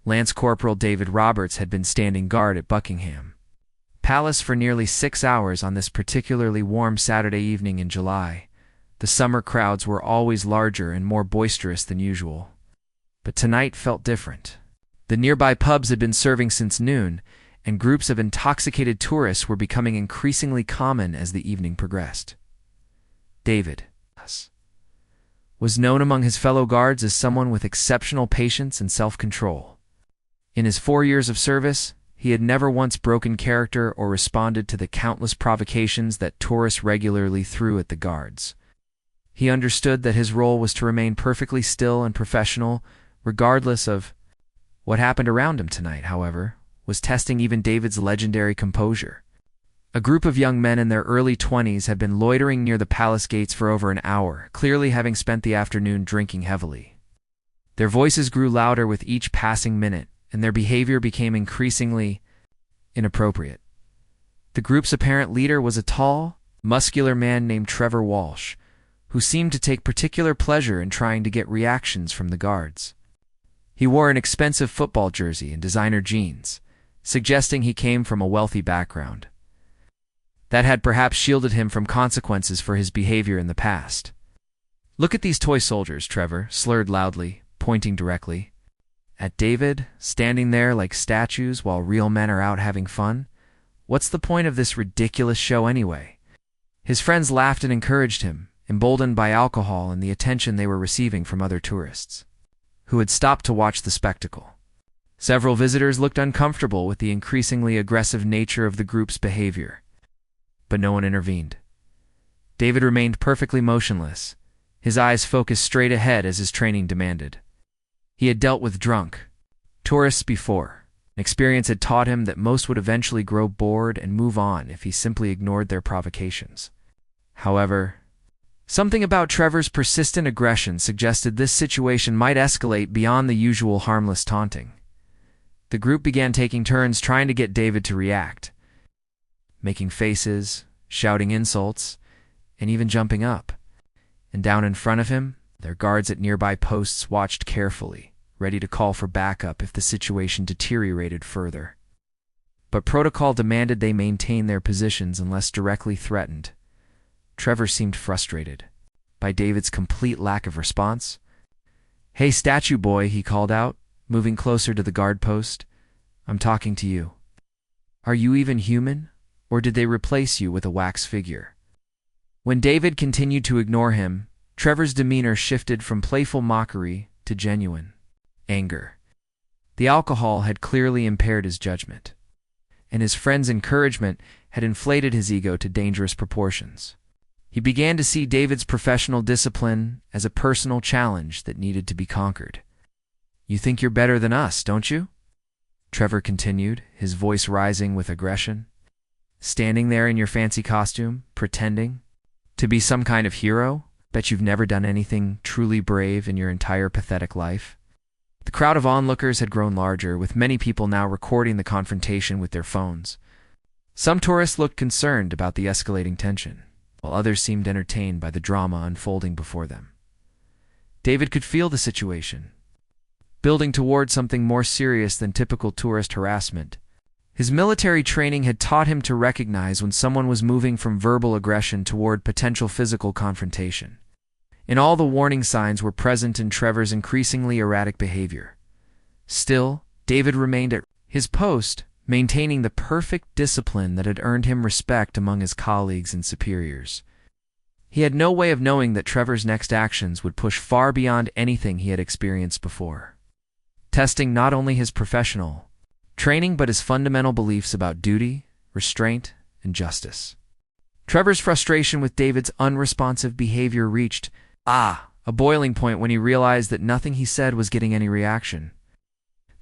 Lance Corporal David Roberts had been standing guard at Buckingham Palace for nearly 6 hours on this particularly warm Saturday evening in July. The summer crowds were always larger and more boisterous than usual. But tonight felt different. The nearby pubs had been serving since noon, and groups of intoxicated tourists were becoming increasingly common as the evening progressed. David was known among his fellow guards as someone with exceptional patience and self-control. In his 4 years of service, he had never once broken character or responded to the countless provocations that tourists regularly threw at the guards. He understood that his role was to remain perfectly still and professional, regardless of what happened around him tonight, however, was testing even David's legendary composure. A group of young men in their early 20s had been loitering near the palace gates for over an hour, clearly having spent the afternoon drinking heavily. Their voices grew louder with each passing minute, and their behavior became increasingly inappropriate. The group's apparent leader was a tall, muscular man named Trevor Walsh, who seemed to take particular pleasure in trying to get reactions from the guards. He wore an expensive football jersey and designer jeans, suggesting he came from a wealthy background. That had perhaps shielded him from consequences for his behavior in the past. "Look at these toy soldiers," Trevor slurred loudly, pointing directly at David, standing there like statues while real men are out having fun. "What's the point of this ridiculous show anyway?" His friends laughed and encouraged him, emboldened by alcohol and the attention they were receiving from other tourists, who had stopped to watch the spectacle. Several visitors looked uncomfortable with the increasingly aggressive nature of the group's behavior, but no one intervened. David remained perfectly motionless, his eyes focused straight ahead as his training demanded. He had dealt with drunk tourists before. Experience had taught him that most would eventually grow bored and move on if he simply ignored their provocations. However, something about Trevor's persistent aggression suggested this situation might escalate beyond the usual harmless taunting. The group began taking turns trying to get David to react, making faces, shouting insults, and even jumping up. And down in front of him, their guards at nearby posts watched carefully, ready to call for backup if the situation deteriorated further. But protocol demanded they maintain their positions unless directly threatened. Trevor seemed frustrated by David's complete lack of response. "Hey, statue boy," he called out, moving closer to the guard post. "I'm talking to you. Are you even human, or did they replace you with a wax figure?" When David continued to ignore him, Trevor's demeanor shifted from playful mockery to genuine anger. The alcohol had clearly impaired his judgment, and his friend's encouragement had inflated his ego to dangerous proportions. He began to see David's professional discipline as a personal challenge that needed to be conquered. "You think you're better than us, don't you?" Trevor continued, his voice rising with aggression. "Standing there in your fancy costume, pretending to be some kind of hero? Bet you've never done anything truly brave in your entire pathetic life." The crowd of onlookers had grown larger, with many people now recording the confrontation with their phones. Some tourists looked concerned about the escalating tension, while others seemed entertained by the drama unfolding before them. David could feel the situation building toward something more serious than typical tourist harassment. His military training had taught him to recognize when someone was moving from verbal aggression toward potential physical confrontation. And all the warning signs were present in Trevor's increasingly erratic behavior. Still, David remained at his post, maintaining the perfect discipline that had earned him respect among his colleagues and superiors. He had no way of knowing that Trevor's next actions would push far beyond anything he had experienced before, testing not only his professional training but his fundamental beliefs about duty, restraint, and justice. Trevor's frustration with David's unresponsive behavior reached a boiling point when he realized that nothing he said was getting any reaction.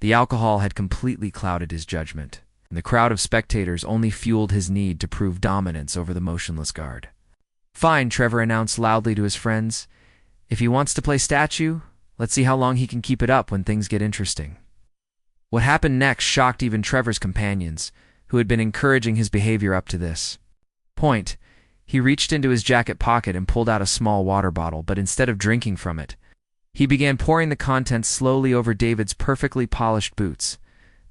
The alcohol had completely clouded his judgment, and the crowd of spectators only fueled his need to prove dominance over the motionless guard. "Fine," Trevor announced loudly to his friends. "If he wants to play statue, let's see how long he can keep it up when things get interesting." What happened next shocked even Trevor's companions, who had been encouraging his behavior up to this point. He reached into his jacket pocket and pulled out a small water bottle, but instead of drinking from it, He began pouring the contents slowly over David's perfectly polished boots.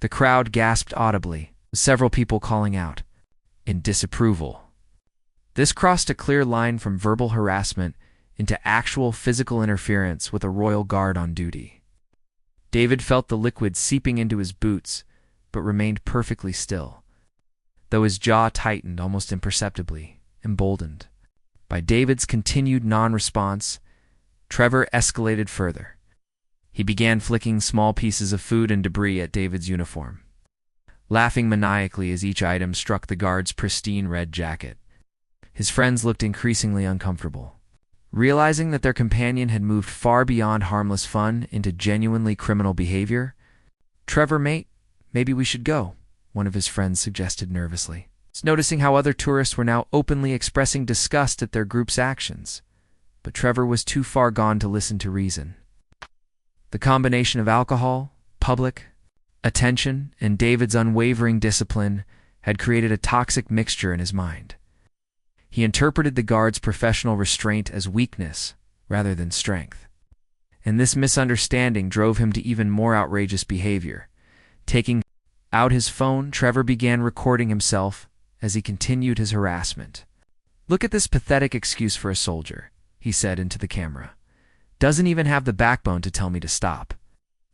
The crowd gasped audibly, with several people calling out in disapproval. This crossed a clear line from verbal harassment into actual physical interference with a royal guard on duty. David felt the liquid seeping into his boots, but remained perfectly still, though his jaw tightened almost imperceptibly, emboldened by David's continued non-response. Trevor escalated further. He began flicking small pieces of food and debris at David's uniform, laughing maniacally as each item struck the guard's pristine red jacket. His friends looked increasingly uncomfortable, realizing that their companion had moved far beyond harmless fun into genuinely criminal behavior. "Trevor, mate, maybe we should go," one of his friends suggested nervously, noticing how other tourists were now openly expressing disgust at their group's actions. But Trevor was too far gone to listen to reason. The combination of alcohol, public attention, and David's unwavering discipline had created a toxic mixture in his mind. He interpreted the guard's professional restraint as weakness rather than strength. And this misunderstanding drove him to even more outrageous behavior. Taking out his phone, Trevor began recording himself as he continued his harassment. "Look at this pathetic excuse for a soldier," he said into the camera. "Doesn't even have the backbone to tell me to stop.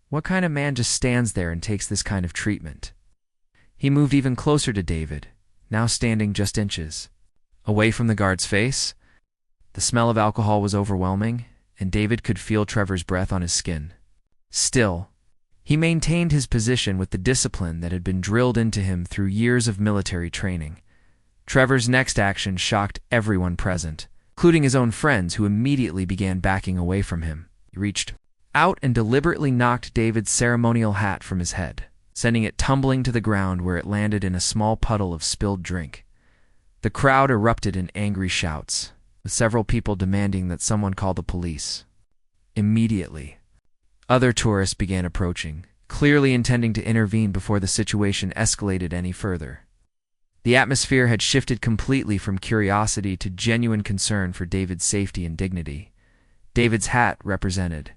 What kind of man just stands there and takes this kind of treatment?" He moved even closer to David, now standing just inches away from the guard's face. The smell of alcohol was overwhelming, and David could feel Trevor's breath on his skin. Still, he maintained his position with the discipline that had been drilled into him through years of military training. Trevor's next action shocked everyone present, including his own friends, who immediately began backing away from him. He reached out and deliberately knocked David's ceremonial hat from his head, sending it tumbling to the ground where it landed in a small puddle of spilled drink. The crowd erupted in angry shouts, with several people demanding that someone call the police. Immediately, other tourists began approaching, clearly intending to intervene before the situation escalated any further. The atmosphere had shifted completely from curiosity to genuine concern for David's safety and dignity. David's hat represented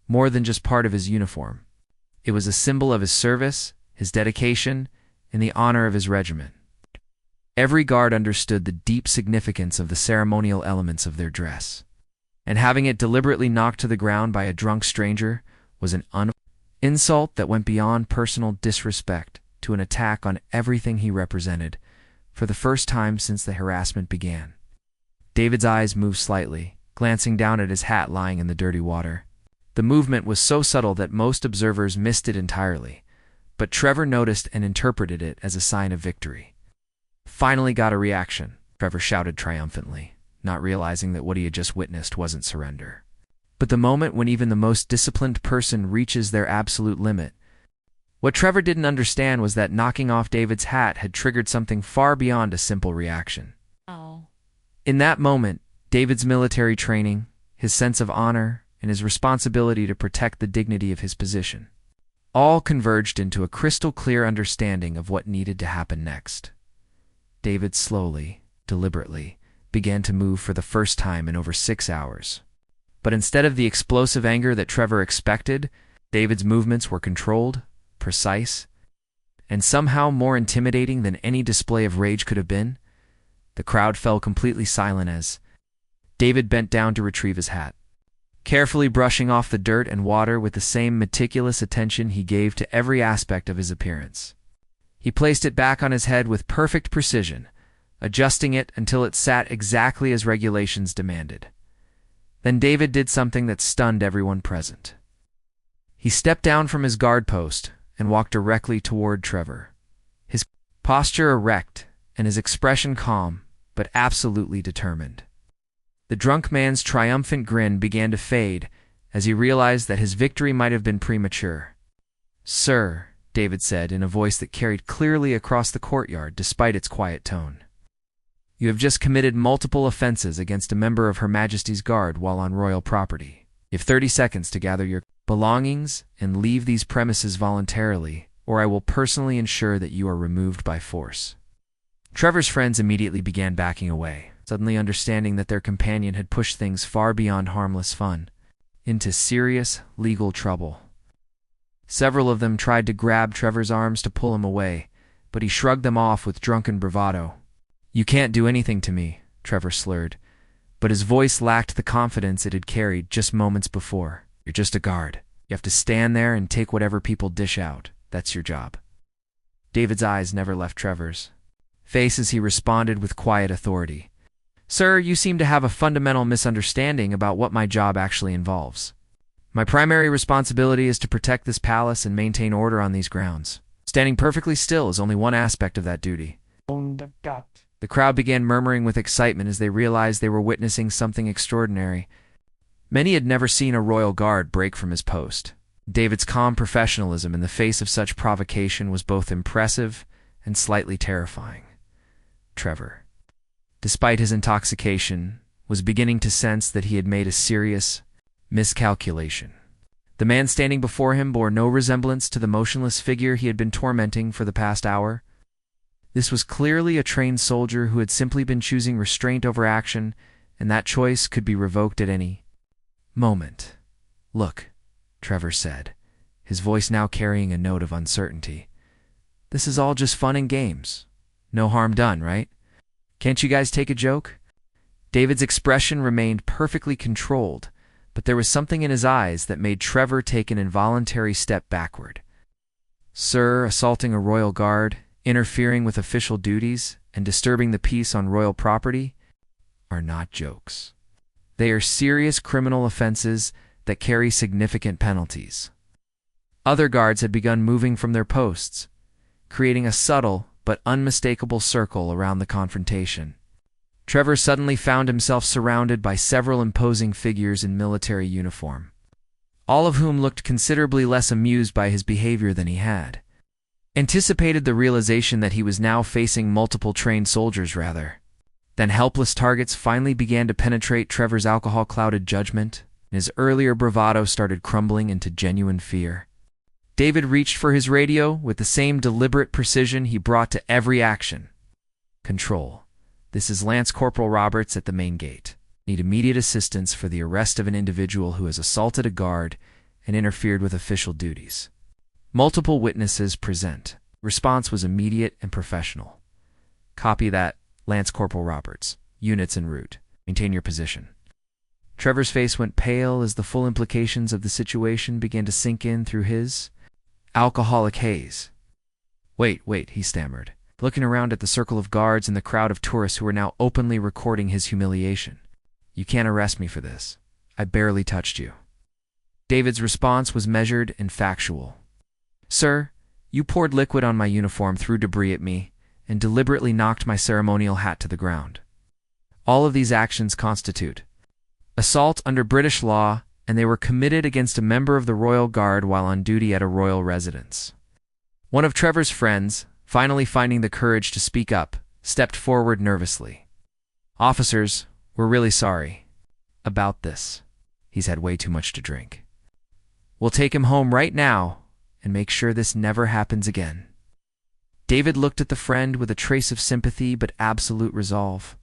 more than just part of his uniform. It was a symbol of his service, his dedication, and the honor of his regiment. Every guard understood the deep significance of the ceremonial elements of their dress, and having it deliberately knocked to the ground by a drunk stranger was an insult that went beyond personal disrespect to an attack on everything he represented. For the first time since the harassment began, David's eyes moved slightly, glancing down at his hat lying in the dirty water. The movement was so subtle that most observers missed it entirely, but Trevor noticed and interpreted it as a sign of victory. "Finally got a reaction," Trevor shouted triumphantly, not realizing that what he had just witnessed wasn't surrender, but the moment when even the most disciplined person reaches their absolute limit. What Trevor didn't understand was that knocking off David's hat had triggered something far beyond a simple reaction. Oh. In that moment, David's military training, his sense of honor, and his responsibility to protect the dignity of his position all converged into a crystal-clear understanding of what needed to happen next. David slowly, deliberately, began to move for the first time in over 6 hours. But instead of the explosive anger that Trevor expected, David's movements were controlled, precise, and somehow more intimidating than any display of rage could have been. The crowd fell completely silent as David bent down to retrieve his hat, carefully brushing off the dirt and water with the same meticulous attention he gave to every aspect of his appearance. He placed it back on his head with perfect precision, adjusting it until it sat exactly as regulations demanded. Then David did something that stunned everyone present. He stepped down from his guard post and walked directly toward Trevor, his posture erect and his expression calm but absolutely determined. The drunk man's triumphant grin began to fade as he realized that his victory might have been premature. "Sir," David said in a voice that carried clearly across the courtyard despite its quiet tone, "you have just committed multiple offenses against a member of Her Majesty's Guard while on royal property. You have 30 seconds to gather your belongings and leave these premises voluntarily, or I will personally ensure that you are removed by force." Trevor's friends immediately began backing away, suddenly understanding that their companion had pushed things far beyond harmless fun into serious legal trouble. Several of them tried to grab Trevor's arms to pull him away, but he shrugged them off with drunken bravado. "You can't do anything to me," Trevor slurred, but his voice lacked the confidence it had carried just moments before. "You're just a guard. You have to stand there and take whatever people dish out. That's your job." David's eyes never left Trevor's face as he responded with quiet authority. "Sir, you seem to have a fundamental misunderstanding about what my job actually involves. My primary responsibility is to protect this palace and maintain order on these grounds. Standing perfectly still is only one aspect of that duty." The crowd began murmuring with excitement as they realized they were witnessing something extraordinary. Many had never seen a royal guard break from his post. David's calm professionalism in the face of such provocation was both impressive and slightly terrifying. Trevor, despite his intoxication, was beginning to sense that he had made a serious miscalculation. The man standing before him bore no resemblance to the motionless figure he had been tormenting for the past hour. This was clearly a trained soldier who had simply been choosing restraint over action, and that choice could be revoked at any moment. "Look," Trevor said, his voice now carrying a note of uncertainty. "This is all just fun and games. No harm done, right? Can't you guys take a joke?" David's expression remained perfectly controlled, but there was something in his eyes that made Trevor take an involuntary step backward. "Sir, assaulting a royal guard, interfering with official duties, and disturbing the peace on royal property are not jokes. They are serious criminal offenses that carry significant penalties." Other guards had begun moving from their posts, creating a subtle but unmistakable circle around the confrontation. Trevor suddenly found himself surrounded by several imposing figures in military uniform, all of whom looked considerably less amused by his behavior than he had anticipated. The realization that he was now facing multiple trained soldiers rather than helpless targets finally began to penetrate Trevor's alcohol-clouded judgment, and his earlier bravado started crumbling into genuine fear. David reached for his radio with the same deliberate precision he brought to every action. "Control. This is Lance Corporal Roberts at the main gate. Need immediate assistance for the arrest of an individual who has assaulted a guard and interfered with official duties. Multiple witnesses present." Response was immediate and professional. "Copy that, Lance Corporal Roberts. Units en route. Maintain your position." Trevor's face went pale as the full implications of the situation began to sink in through his alcoholic haze. Wait, he stammered, looking around at the circle of guards and the crowd of tourists who were now openly recording his humiliation. "You can't arrest me for this. I barely touched you." David's response was measured and factual. "Sir, you poured liquid on my uniform, threw debris at me, and deliberately knocked my ceremonial hat to the ground. All of these actions constitute assault under British law, and they were committed against a member of the Royal Guard while on duty at a royal residence." One of Trevor's friends, finally finding the courage to speak up, stepped forward nervously. "Officers, we're really sorry about this. He's had way too much to drink. We'll take him home right now and make sure this never happens again." David looked at the friend with a trace of sympathy but absolute resolve.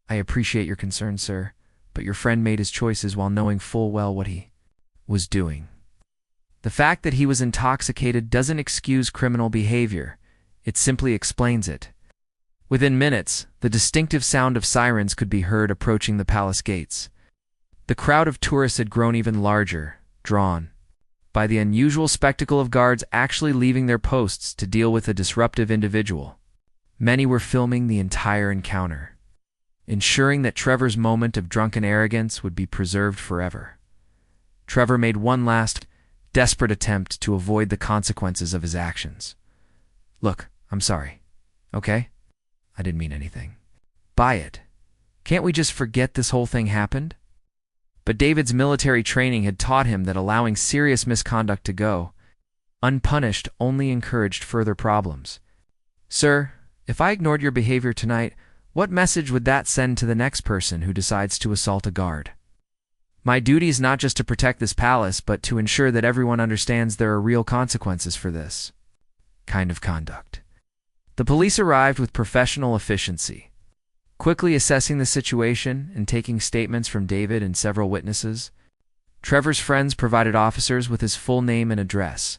"I appreciate your concern, sir, but your friend made his choices while knowing full well what he was doing. The fact that he was intoxicated doesn't excuse criminal behavior. It simply explains it." Within minutes, the distinctive sound of sirens could be heard approaching the palace gates. The crowd of tourists had grown even larger, drawn by the unusual spectacle of guards actually leaving their posts to deal with a disruptive individual. Many were filming the entire encounter, ensuring that Trevor's moment of drunken arrogance would be preserved forever. Trevor made one last, desperate attempt to avoid the consequences of his actions. "Look, I'm sorry. Okay? I didn't mean anything. Buy it. Can't we just forget this whole thing happened?" But David's military training had taught him that allowing serious misconduct to go unpunished only encouraged further problems. "Sir, if I ignored your behavior tonight, what message would that send to the next person who decides to assault a guard? My duty is not just to protect this palace, but to ensure that everyone understands there are real consequences for this kind of conduct." The police arrived with professional efficiency, quickly assessing the situation and taking statements from David and several witnesses. Trevor's friends provided officers with his full name and address,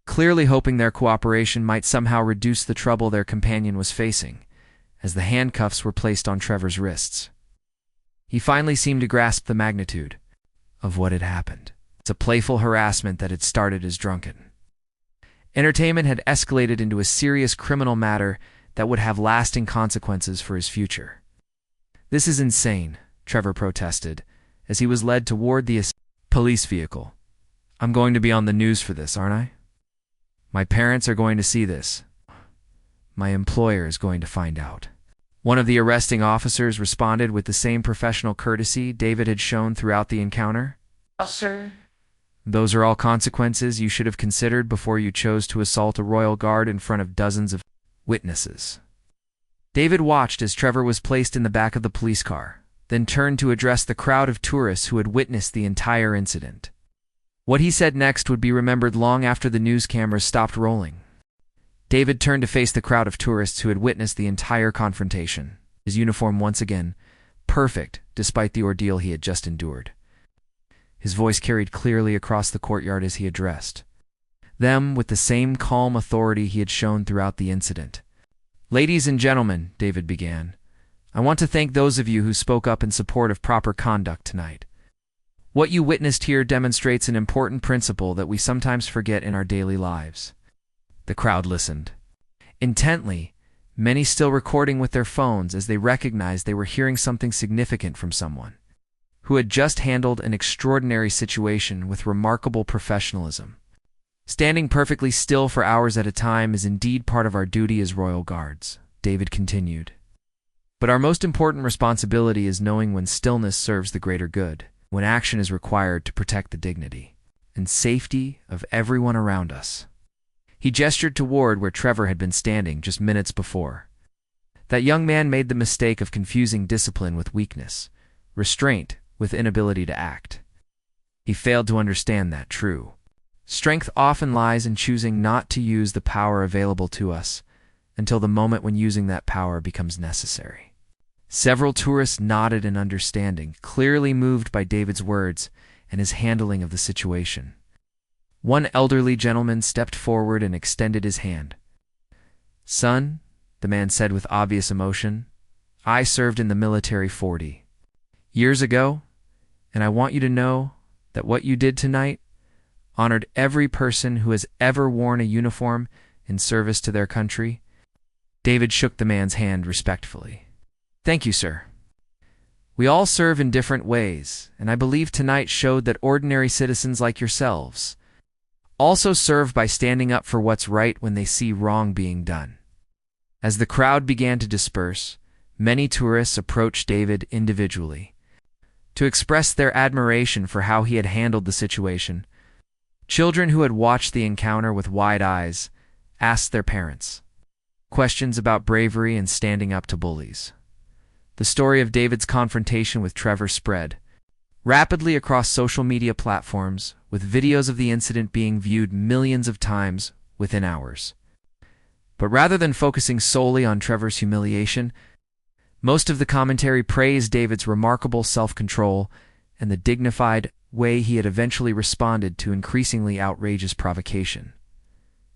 clearly hoping their cooperation might somehow reduce the trouble their companion was facing, as the handcuffs were placed on Trevor's wrists. He finally seemed to grasp the magnitude of what had happened. It's a playful harassment that had started as drunken entertainment had escalated into a serious criminal matter that would have lasting consequences for his future. "This is insane," Trevor protested, as he was led toward the police vehicle. "I'm going to be on the news for this, aren't I? My parents are going to see this. My employer is going to find out." One of the arresting officers responded with the same professional courtesy David had shown throughout the encounter. Sir. "Those are all consequences you should have considered before you chose to assault a royal guard in front of dozens of witnesses." David watched as Trevor was placed in the back of the police car, then turned to address the crowd of tourists who had witnessed the entire incident. What he said next would be remembered long after the news cameras stopped rolling. David turned to face the crowd of tourists who had witnessed the entire confrontation, his uniform once again perfect despite the ordeal he had just endured. His voice carried clearly across the courtyard as he addressed them with the same calm authority he had shown throughout the incident. "Ladies and gentlemen," David began, "I want to thank those of you who spoke up in support of proper conduct tonight. What you witnessed here demonstrates an important principle that we sometimes forget in our daily lives." The crowd listened intently, many still recording with their phones as they recognized they were hearing something significant from someone who had just handled an extraordinary situation with remarkable professionalism. "Standing perfectly still for hours at a time is indeed part of our duty as royal guards," David continued. "But our most important responsibility is knowing when stillness serves the greater good, when action is required to protect the dignity and safety of everyone around us." He gestured toward where Trevor had been standing just minutes before. That young man made the mistake of confusing discipline with weakness, restraint with inability to act. He failed to understand that true strength often lies in choosing not to use the power available to us until the moment when using that power becomes necessary. Several tourists nodded in understanding, clearly moved by David's words and his handling of the situation. One elderly gentleman stepped forward and extended his hand. "Son," the man said with obvious emotion, "I served in the military 40 years ago, and I want you to know that what you did tonight honored every person who has ever worn a uniform in service to their country." David shook the man's hand respectfully. "Thank you, sir. We all serve in different ways, and I believe tonight showed that ordinary citizens like yourselves also serve by standing up for what's right when they see wrong being done." As the crowd began to disperse, many tourists approached David individually to express their admiration for how he had handled the situation. Children who had watched the encounter with wide eyes asked their parents questions about bravery and standing up to bullies. The story of David's confrontation with Trevor spread rapidly across social media platforms, with videos of the incident being viewed millions of times within hours. But rather than focusing solely on Trevor's humiliation, most of the commentary praised David's remarkable self-control and the dignified way he had eventually responded to increasingly outrageous provocation.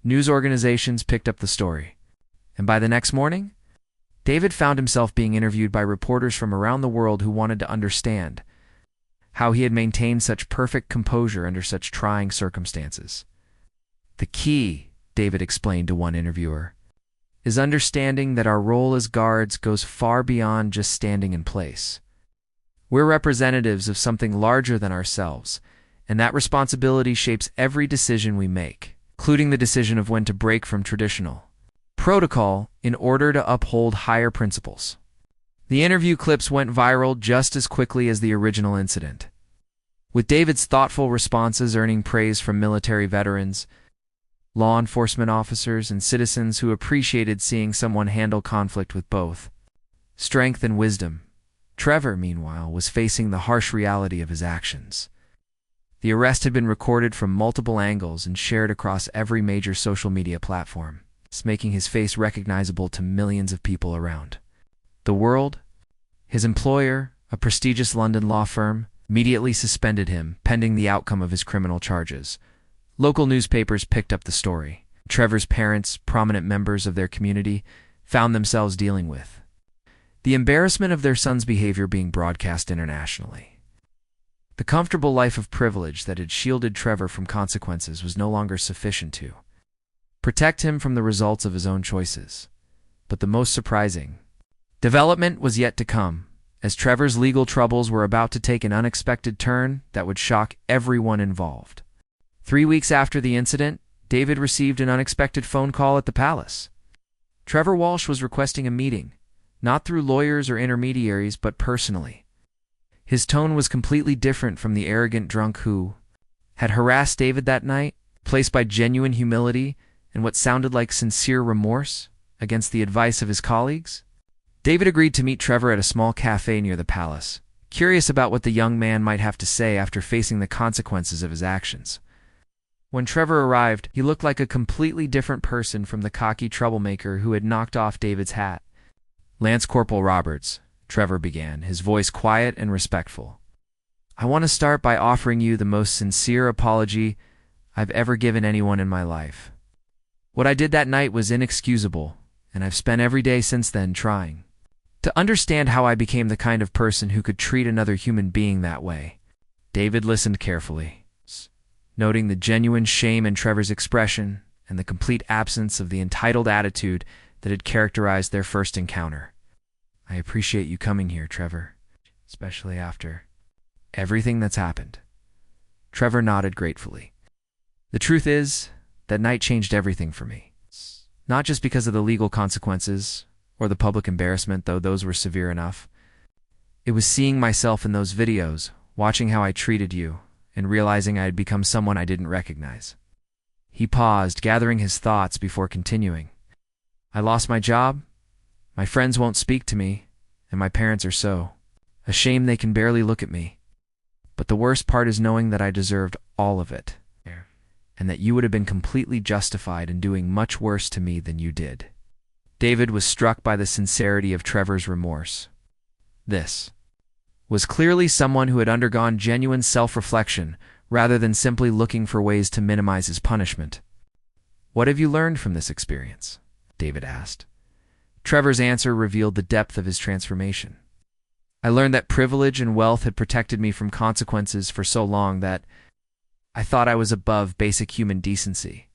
News organizations picked up the story, and by the next morning, David found himself being interviewed by reporters from around the world who wanted to understand how he had maintained such perfect composure under such trying circumstances. "The key," David explained to one interviewer, "is understanding that our role as guards goes far beyond just standing in place. We're representatives of something larger than ourselves, and that responsibility shapes every decision we make, including the decision of when to break from traditional protocol in order to uphold higher principles." The interview clips went viral just as quickly as the original incident, with David's thoughtful responses earning praise from military veterans, law enforcement officers, and citizens who appreciated seeing someone handle conflict with both strength and wisdom. Trevor, meanwhile, was facing the harsh reality of his actions. The arrest had been recorded from multiple angles and shared across every major social media platform, making his face recognizable to millions of people around the world. His employer, a prestigious London law firm, immediately suspended him, pending the outcome of his criminal charges. Local newspapers picked up the story. Trevor's parents, prominent members of their community, found themselves dealing with the embarrassment of their son's behavior being broadcast internationally. The comfortable life of privilege that had shielded Trevor from consequences was no longer sufficient to protect him from the results of his own choices. But the most surprising development was yet to come, as Trevor's legal troubles were about to take an unexpected turn that would shock everyone involved. 3 weeks after the incident, David received an unexpected phone call at the palace. Trevor Walsh was requesting a meeting, not through lawyers or intermediaries, but personally. His tone was completely different from the arrogant drunk who had harassed David that night, placed by genuine humility and what sounded like sincere remorse against the advice of his colleagues. David agreed to meet Trevor at a small cafe near the palace, curious about what the young man might have to say after facing the consequences of his actions. When Trevor arrived, he looked like a completely different person from the cocky troublemaker who had knocked off David's hat. "Lance Corporal Roberts," Trevor began, his voice quiet and respectful. "I want to start by offering you the most sincere apology I've ever given anyone in my life. What I did that night was inexcusable, and I've spent every day since then trying to understand how I became the kind of person who could treat another human being that way." David listened carefully, noting the genuine shame in Trevor's expression and the complete absence of the entitled attitude that had characterized their first encounter. "I appreciate you coming here, Trevor, especially after everything that's happened." Trevor nodded gratefully. "The truth is, that night changed everything for me. Not just because of the legal consequences or the public embarrassment, though those were severe enough. It was seeing myself in those videos, watching how I treated you, and realizing I had become someone I didn't recognize." He paused, gathering his thoughts before continuing. "I lost my job, my friends won't speak to me, and my parents are so ashamed they can barely look at me. But the worst part is knowing that I deserved all of it, and that you would have been completely justified in doing much worse to me than you did." David was struck by the sincerity of Trevor's remorse. This was clearly someone who had undergone genuine self-reflection rather than simply looking for ways to minimize his punishment. "What have you learned from this experience?" David asked. Trevor's answer revealed the depth of his transformation. "I learned that privilege and wealth had protected me from consequences for so long that I thought I was above basic human decency.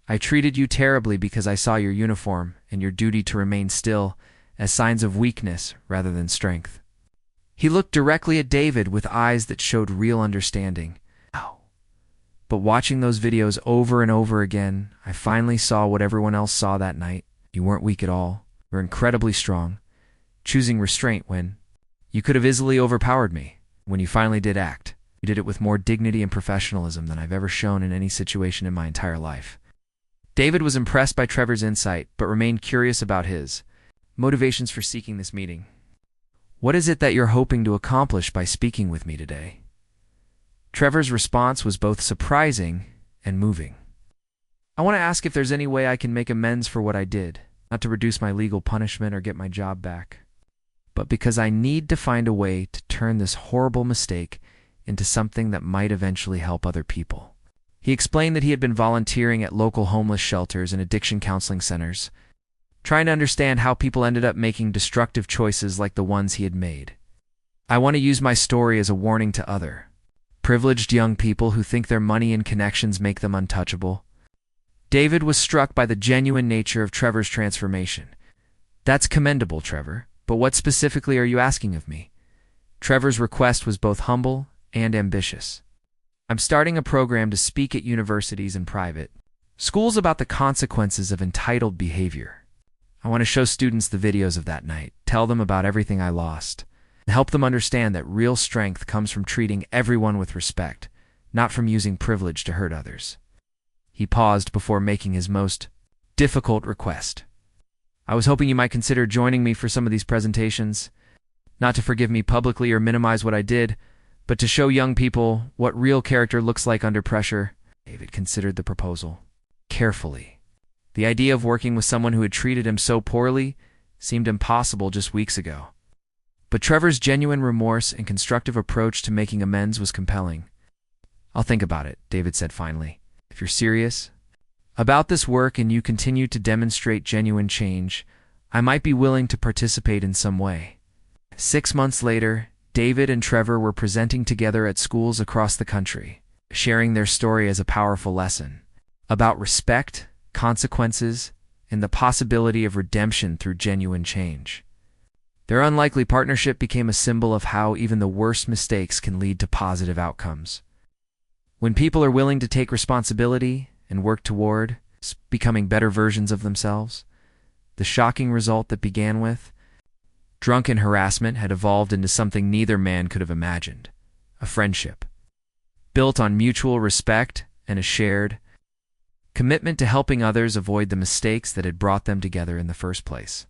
I treated you terribly because I saw your uniform and your duty to remain still as signs of weakness rather than strength." He looked directly at David with eyes that showed real understanding. "Wow. But watching those videos over and over again, I finally saw what everyone else saw that night. You weren't weak at all. You were incredibly strong, choosing restraint when you could have easily overpowered me. When you finally did act, you did it with more dignity and professionalism than I've ever shown in any situation in my entire life." David was impressed by Trevor's insight, but remained curious about his motivations for seeking this meeting. "What is it that you're hoping to accomplish by speaking with me today?" Trevor's response was both surprising and moving. "I want to ask if there's any way I can make amends for what I did, not to reduce my legal punishment or get my job back, but because I need to find a way to turn this horrible mistake into something that might eventually help other people." He explained that he had been volunteering at local homeless shelters and addiction counseling centers, trying to understand how people ended up making destructive choices like the ones he had made. "I want to use my story as a warning to other privileged young people who think their money and connections make them untouchable." David was struck by the genuine nature of Trevor's transformation. "That's commendable, Trevor, but what specifically are you asking of me?" Trevor's request was both humble and ambitious. "I'm starting a program to speak at universities and private schools about the consequences of entitled behavior. I want to show students the videos of that night, tell them about everything I lost, and help them understand that real strength comes from treating everyone with respect, not from using privilege to hurt others." He paused before making his most difficult request. "I was hoping you might consider joining me for some of these presentations, not to forgive me publicly or minimize what I did, but to show young people what real character looks like under pressure." David considered the proposal carefully. The idea of working with someone who had treated him so poorly seemed impossible just weeks ago. But Trevor's genuine remorse and constructive approach to making amends was compelling. "I'll think about it," David said finally. "If you're serious about this work and you continue to demonstrate genuine change, I might be willing to participate in some way." 6 months later, David and Trevor were presenting together at schools across the country, sharing their story as a powerful lesson about respect, consequences, and the possibility of redemption through genuine change. Their unlikely partnership became a symbol of how even the worst mistakes can lead to positive outcomes. When people are willing to take responsibility and work toward becoming better versions of themselves, the shocking result that began with drunken harassment had evolved into something neither man could have imagined: a friendship built on mutual respect and a shared commitment to helping others avoid the mistakes that had brought them together in the first place.